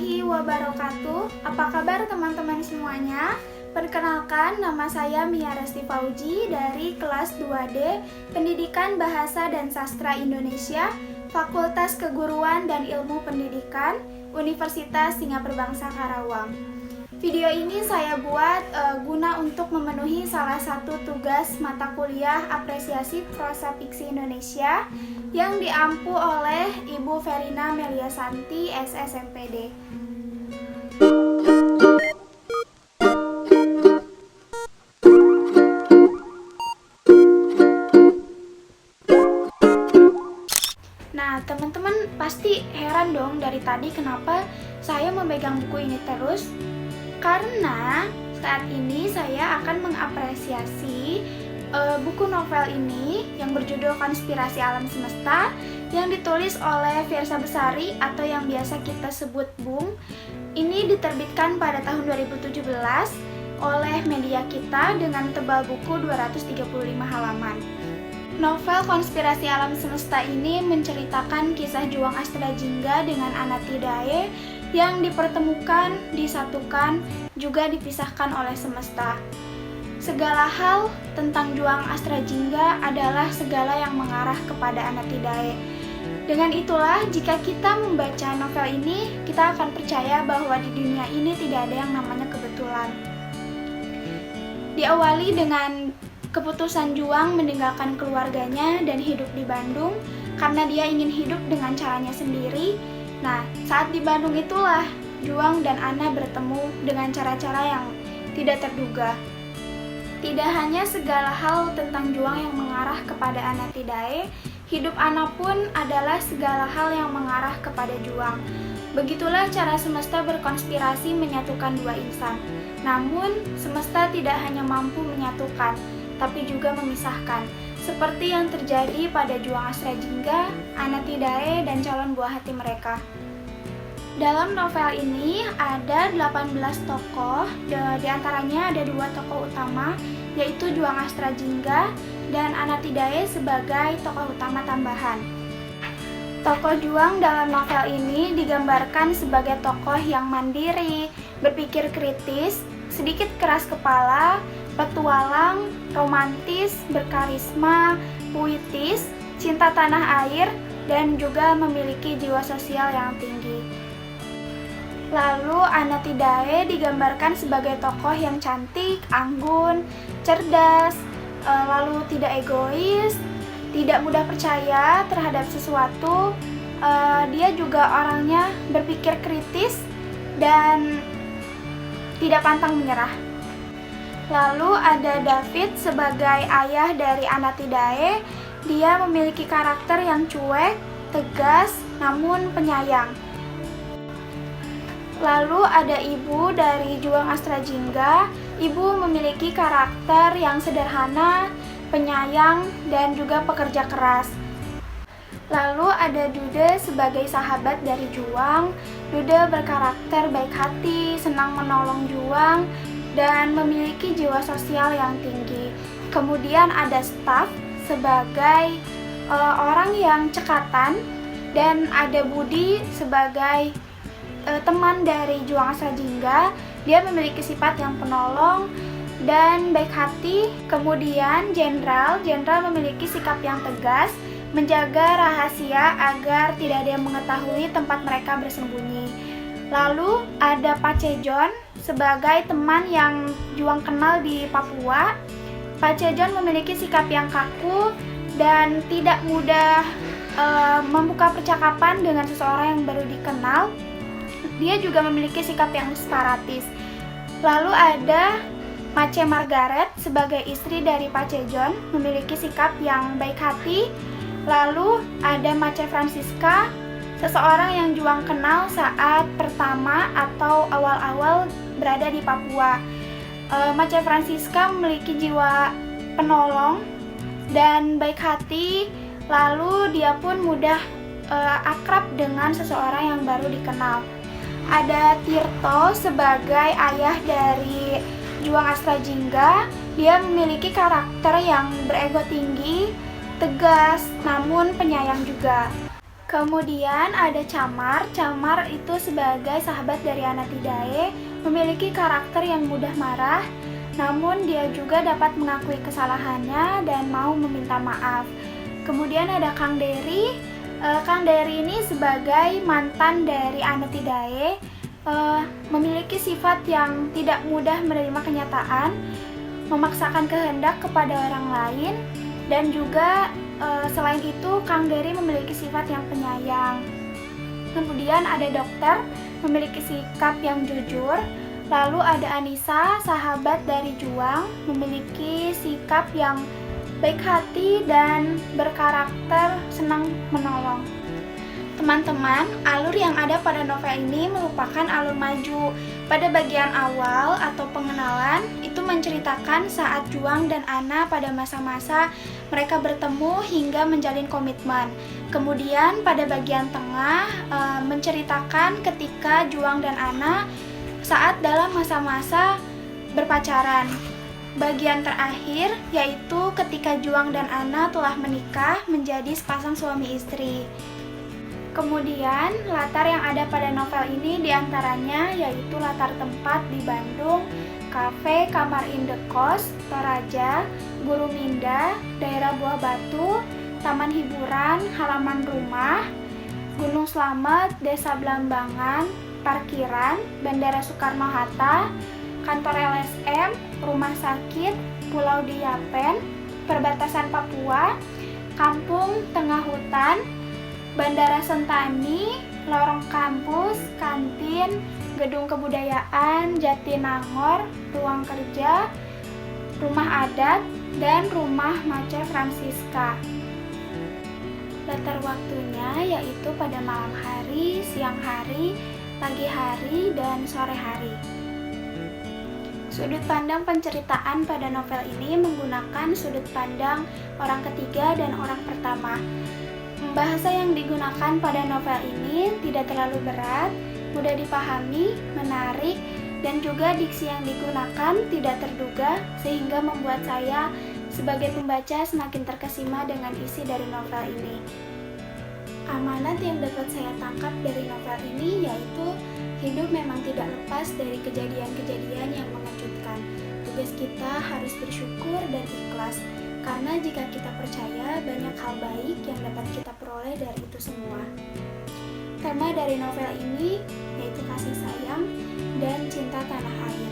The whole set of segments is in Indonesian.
warahmatullahi wabarakatuh. Apa kabar teman-teman semuanya? Perkenalkan, nama saya Mia Resti Fauji dari kelas 2D Pendidikan Bahasa dan Sastra Indonesia, Fakultas Keguruan dan Ilmu Pendidikan, Universitas Singapura Karawang. Video ini saya buat guna untuk memenuhi salah satu tugas mata kuliah apresiasi prosa fiksi Indonesia yang diampu oleh Ibu Verina Meliasanti, SSMPD. Nah, teman-teman pasti heran dong dari tadi kenapa saya memegang buku ini terus. Karena saat ini saya akan mengapresiasi buku novel ini yang berjudul Konspirasi Alam Semesta yang ditulis oleh Fiersa Besari atau yang biasa kita sebut Bung. Ini diterbitkan pada tahun 2017 oleh Media Kita dengan tebal buku 235 halaman. Novel Konspirasi Alam Semesta ini menceritakan kisah juang Astrajingga dengan Anatidae yang dipertemukan, disatukan, juga dipisahkan oleh semesta. Segala hal tentang juang Astrajingga adalah segala yang mengarah kepada Anatidae. Dengan itulah, jika kita membaca novel ini, kita akan percaya bahwa di dunia ini tidak ada yang namanya kebetulan. Diawali dengan keputusan Juang meninggalkan keluarganya dan hidup di Bandung karena dia ingin hidup dengan caranya sendiri. Nah, saat di Bandung itulah Juang dan Ana bertemu dengan cara-cara yang tidak terduga. Tidak hanya segala hal tentang Juang yang mengarah kepada Anatidae, hidup Ana pun adalah segala hal yang mengarah kepada Juang. Begitulah cara semesta berkonspirasi menyatukan dua insan. Namun, semesta tidak hanya mampu menyatukan, tapi juga memisahkan, seperti yang terjadi pada juang Astrajingga, Anatidae, dan calon buah hati mereka. Dalam novel ini ada 18 tokoh, di antaranya ada 2 tokoh utama, yaitu juang Astrajingga dan Anatidae sebagai tokoh utama tambahan. Tokoh juang dalam novel ini digambarkan sebagai tokoh yang mandiri, berpikir kritis, sedikit keras kepala, petualang, romantis, berkarisma, puitis, cinta tanah air, dan juga memiliki jiwa sosial yang tinggi. Lalu Anatidae digambarkan sebagai tokoh yang cantik, anggun, cerdas, lalu tidak egois, tidak mudah percaya terhadap sesuatu. Dia juga orangnya berpikir kritis dan tidak pantang menyerah. Lalu ada David sebagai ayah dari Anatidae. Dia memiliki karakter yang cuek, tegas, namun penyayang. Lalu ada ibu dari juang Astrajingga. Ibu memiliki karakter yang sederhana, penyayang, dan juga pekerja keras. Lalu ada Dude sebagai sahabat dari Juang. Dude berkarakter baik hati, senang menolong Juang, dan memiliki jiwa sosial yang tinggi. Kemudian ada Staff sebagai orang yang cekatan, dan ada Budi sebagai teman dari juang Astrajingga. Dia memiliki sifat yang penolong dan baik hati. Kemudian Jenderal memiliki sikap yang tegas, menjaga rahasia agar tidak ada yang mengetahui tempat mereka bersembunyi. Lalu ada Pacejon sebagai teman yang Juang kenal di Papua. Pacejon memiliki sikap yang kaku dan tidak mudah membuka percakapan dengan seseorang yang baru dikenal. Dia juga memiliki sikap yang separatis. Lalu ada Mace Margaret sebagai istri dari Pacejon, memiliki sikap yang baik hati. Lalu ada Mace Francisca, seseorang yang Juang kenal saat pertama atau awal-awal berada di Papua. Mace Francisca memiliki jiwa penolong dan baik hati. Lalu dia pun mudah akrab dengan seseorang yang baru dikenal. Ada Tirto sebagai ayah dari juang Astrajingga. Dia memiliki karakter yang berego tinggi, tegas, namun penyayang juga. Kemudian ada Camar. Camar itu sebagai sahabat dari Anatidae, memiliki karakter yang mudah marah, namun dia juga dapat mengakui kesalahannya dan mau meminta maaf. Kemudian ada Kang Dery. Kang Dery ini sebagai mantan dari Anatidae, memiliki sifat yang tidak mudah menerima kenyataan, memaksakan kehendak kepada orang lain, dan juga selain itu Kang Dery memiliki sifat yang penyayang. Kemudian ada Dokter, memiliki sikap yang jujur. Lalu ada Anissa, sahabat dari Juang, memiliki sikap yang baik hati dan berkarakter senang menolong. Teman-teman, alur yang ada pada novel ini merupakan alur maju. Pada bagian awal atau pengenalan, itu menceritakan saat Juang dan Ana pada masa-masa mereka bertemu hingga menjalin komitmen. Kemudian pada bagian tengah, menceritakan ketika Juang dan Ana saat dalam masa-masa berpacaran. Bagian terakhir yaitu ketika Juang dan Ana telah menikah menjadi sepasang suami istri. Kemudian latar yang ada pada novel ini diantaranya yaitu latar tempat di Bandung, kafe Kamar Indekos, Toraja, Guru Minda, daerah Buah Batu, taman hiburan, halaman rumah, Gunung Slamet, Desa Blambangan, parkiran, Bandara Soekarno-Hatta, kantor LSM, rumah sakit, Pulau di Yapen, perbatasan Papua, kampung tengah hutan, Bandara Sentani, lorong kampus, kantin, gedung kebudayaan, Jatinangor, ruang kerja, rumah adat, dan rumah Mace Francisca. Latar waktunya yaitu pada malam hari, siang hari, pagi hari, dan sore hari. Sudut pandang penceritaan pada novel ini menggunakan sudut pandang orang ketiga dan orang pertama. Bahasa yang digunakan pada novel ini tidak terlalu berat, mudah dipahami, menarik, dan juga diksi yang digunakan tidak terduga sehingga membuat saya sebagai pembaca semakin terkesima dengan isi dari novel ini. Amanat yang dapat saya tangkap dari novel ini yaitu hidup memang tidak lepas dari kejadian-kejadian yang mengejutkan. Tugas kita harus bersyukur dan ikhlas, karena jika kita percaya banyak hal baik yang dapat kita peroleh dari itu semua. Tema dari novel ini yaitu kasih sayang dan cinta tanah air.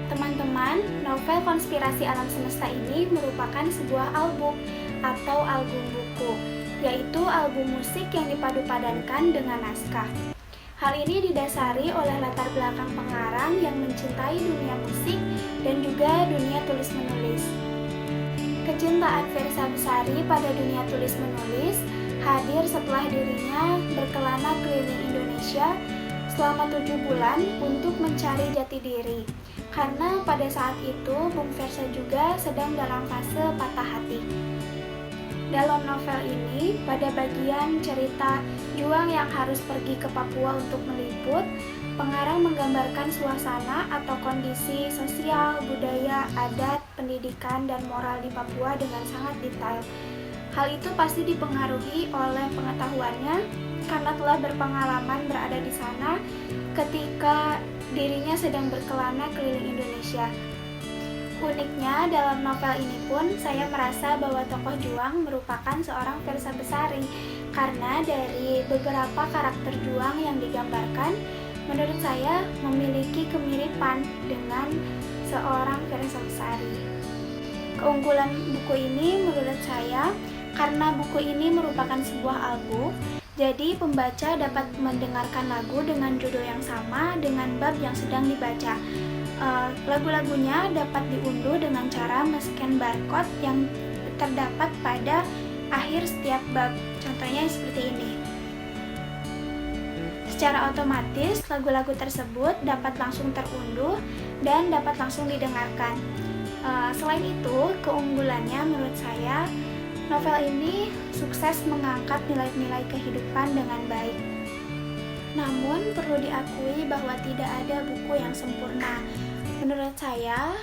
Teman-teman, novel Konspirasi Alam Semesta ini merupakan sebuah album atau album buku, yaitu album musik yang dipadu-padankan dengan naskah. Hal ini didasari oleh latar belakang pengarang yang mencintai dunia musik dan juga dunia tulis-menulis. Kecintaan Fiersa Besari pada dunia tulis-menulis hadir setelah dirinya berkelana keliling Indonesia selama 7 bulan untuk mencari jati diri. Karena pada saat itu Bung Fiersa juga sedang dalam fase patah hati. Dalam novel ini, pada bagian cerita Juang yang harus pergi ke Papua untuk meliput, pengarang menggambarkan suasana atau kondisi sosial, budaya, adat, pendidikan, dan moral di Papua dengan sangat detail. Hal itu pasti dipengaruhi oleh pengetahuannya karena telah berpengalaman berada di sana ketika dirinya sedang berkelana keliling Indonesia. Uniknya, dalam novel ini pun saya merasa bahwa tokoh Juang merupakan seorang Fiersa Besari karena dari beberapa karakter Juang yang digambarkan, menurut saya memiliki kemiripan dengan seorang Fiersa Besari. Keunggulan buku ini menurut saya karena buku ini merupakan sebuah album, jadi pembaca dapat mendengarkan lagu dengan judul yang sama dengan bab yang sedang dibaca. Lagu-lagunya dapat diunduh dengan cara men-scan barcode yang terdapat pada akhir setiap bab. Contohnya seperti ini. Secara otomatis, lagu-lagu tersebut dapat langsung terunduh dan dapat langsung didengarkan. Selain itu, keunggulannya menurut saya, novel ini sukses mengangkat nilai-nilai kehidupan dengan baik. Namun, perlu diakui bahwa tidak ada buku yang sempurna. Menurut saya,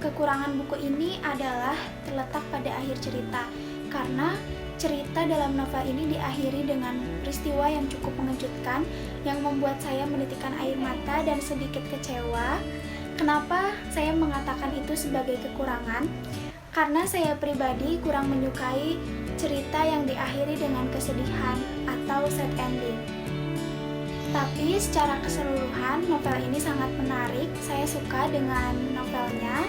kekurangan buku ini adalah terletak pada akhir cerita, karena cerita dalam novel ini diakhiri dengan peristiwa yang cukup mengejutkan yang membuat saya menitikkan air mata dan sedikit kecewa. Kenapa saya mengatakan itu sebagai kekurangan? Karena saya pribadi kurang menyukai cerita yang diakhiri dengan kesedihan atau sad ending. Tapi secara keseluruhan novel ini sangat menarik. Saya suka dengan novelnya,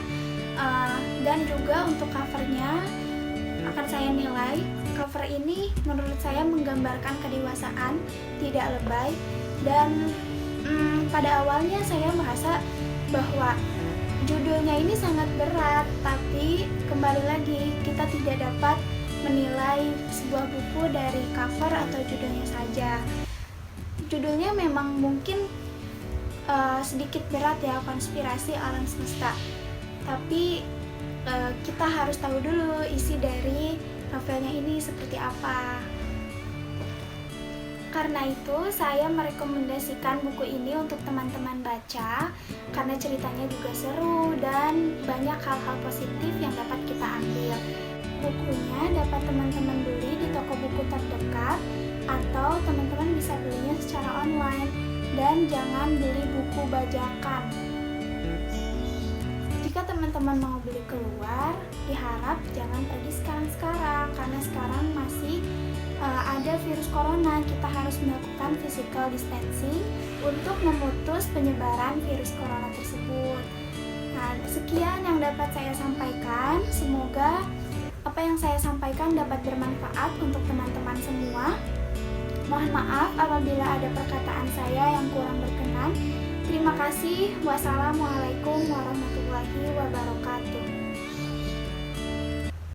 dan juga untuk covernya akan saya nilai. Cover ini menurut saya menggambarkan kedewasaan, tidak lebay, dan pada awalnya saya merasa bahwa judulnya ini sangat berat, tapi kembali lagi kita tidak dapat menilai sebuah buku dari cover atau judulnya saja. Judulnya memang mungkin sedikit berat ya, konspirasi alam semesta, tapi kita harus tahu dulu isi dari novelnya ini seperti apa. Karena itu saya merekomendasikan buku ini untuk teman-teman baca, karena ceritanya juga seru dan banyak hal-hal positif yang dapat kita ambil. Bukunya dapat teman-teman beli di toko buku terdekat, atau teman-teman bisa belinya secara online. Dan jangan beli buku bajakan. Jika teman-teman mau beli keluar, diharap jangan pergi sekarang-sekarang, karena sekarang masih ada virus corona. Kita harus melakukan physical distancing untuk memutus penyebaran virus corona tersebut. Nah, sekian yang dapat saya sampaikan. Semoga apa yang saya sampaikan dapat bermanfaat untuk teman-teman semua. Mohon maaf apabila ada perkataan saya yang kurang berkenan. Terima kasih. Wassalamualaikum warahmatullahi wabarakatuh.